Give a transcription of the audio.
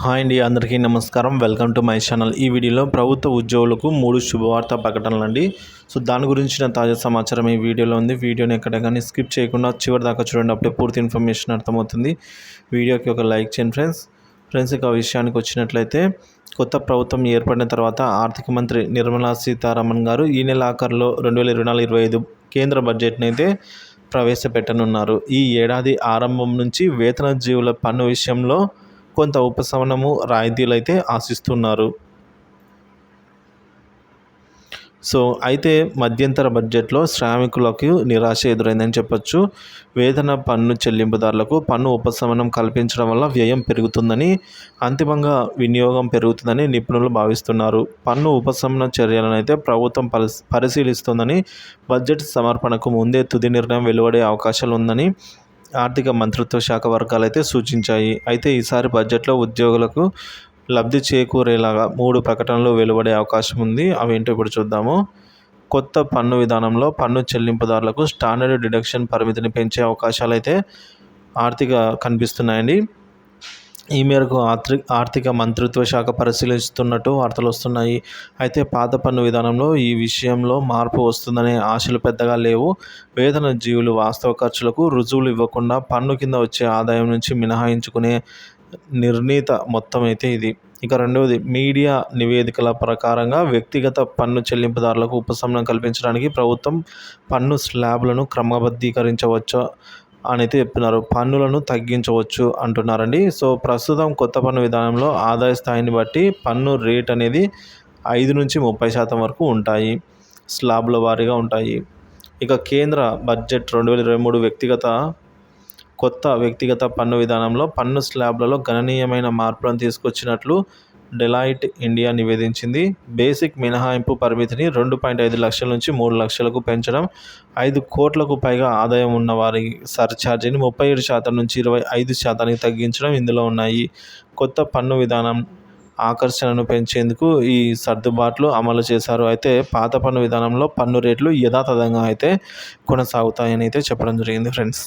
Hi అండి, అందరికీ నమస్కారం. Welcome to my channel. ఈ వీడియోలో ప్రభుత్వ ఉద్యోగులకు 3 శుభవార్త ప్రకటనలు అండి. సో దాని గురించిన తాజా సమాచారం ఈ వీడియోలో ఉంది. వీడియోని ఎక్కడ కానీ స్కిప్ చేయకుండా చివరి దాకా చూడండి, అప్పుడే పూర్తి ఇన్ఫర్మేషన్ అర్థమవుతుంది. వీడియోకి ఒక లైక్ చేయండి ఫ్రెండ్స్. ఇక విషయానికి వచ్చినట్లయితే, కొత్త ప్రభుత్వం ఏర్పడిన తర్వాత ఆర్థిక మంత్రి నిర్మలా సీతారామన్ గారు ఈ నెల ఆఖరులో 2024-25 కేంద్ర బడ్జెట్ని అయితే ప్రవేశపెట్టనున్నారు. ఈ ఏడాది ఆరంభం నుంచి వేతన జీవుల పన్ను విషయంలో కొంత ఉపశమనము, రాయితీలు అయితే ఆశిస్తున్నారు. సో అయితే మధ్యంతర బడ్జెట్లో శ్రామికులకు నిరాశ ఎదురైందని చెప్పొచ్చు. వేతన పన్ను చెల్లింపుదారులకు పన్ను ఉపశమనం కల్పించడం వల్ల వ్యయం పెరుగుతుందని, అంతిమంగా వినియోగం పెరుగుతుందని నిపుణులు భావిస్తున్నారు. పన్ను ఉపశమన చర్యలను అయితే ప్రభుత్వం పరిశీలిస్తుందని, బడ్జెట్ సమర్పణకు ముందే తుది నిర్ణయం వెలువడే అవకాశాలు ఉందని ఆర్థిక మంత్రిత్వ శాఖ వర్గాలు అయితే సూచించాయి. అయితే ఈసారి బడ్జెట్లో ఉద్యోగులకు లబ్ధి చేకూరేలాగా 3 ప్రకటనలు వెలువడే అవకాశం ఉంది. అవేంటో ఇప్పుడు చూద్దాము. కొత్త పన్ను విధానంలో పన్ను చెల్లింపుదారులకు స్టాండర్డ్ డిడక్షన్ పరిమితిని పెంచే అవకాశాలు అయితే కనిపిస్తున్నాయండి. ఈ మేరకు ఆర్థిక మంత్రిత్వ శాఖ పరిశీలిస్తున్నట్టు వార్తలు వస్తున్నాయి. అయితే పాత పన్ను విధానంలో ఈ విషయంలో మార్పు వస్తుందనే ఆశలు పెద్దగా లేవు. వేతన జీవులు వాస్తవ ఖర్చులకు రుజువులు ఇవ్వకుండా పన్ను కింద వచ్చే ఆదాయం నుంచి మినహాయించుకునే నిర్ణీత మొత్తం అయితే ఇది. ఇక రెండవది, మీడియా నివేదికల ప్రకారంగా వ్యక్తిగత పన్ను చెల్లింపుదారులకు ఉపశమనం కల్పించడానికి ప్రభుత్వం పన్ను స్లాబ్లను క్రమబద్ధీకరించవచ్చు అని అయితే చెప్తున్నారు. పన్నులను తగ్గించవచ్చు అంటున్నారండి. సో ప్రస్తుతం కొత్త పన్ను విధానంలో ఆదాయ స్థాయిని బట్టి పన్ను రేట్ అనేది 5 నుంచి 30% వరకు ఉంటాయి. స్లాబ్ల వారీగా ఉంటాయి. ఇక కేంద్ర బడ్జెట్ 2023 కొత్త వ్యక్తిగత పన్ను విధానంలో పన్ను స్లాబ్లలో గణనీయమైన మార్పులను తీసుకొచ్చినట్లు డెలాయిట్ ఇండియా నివేదించింది. బేసిక్ మినహాయింపు పరిమితిని 2.5 లక్షల నుంచి 3 లక్షలకు పెంచడం, 5 కోట్లకు పైగా ఆదాయం ఉన్న వారి సర్ఛార్జీని 37% నుంచి 25% తగ్గించడం ఇందులో ఉన్నాయి. కొత్త పన్ను విధానం ఆకర్షణను పెంచేందుకు ఈ సర్దుబాట్లు అమలు చేశారు. అయితే పాత పన్ను విధానంలో పన్ను రేట్లు యథాతథంగా అయితే కొనసాగుతాయని అయితే చెప్పడం జరిగింది ఫ్రెండ్స్.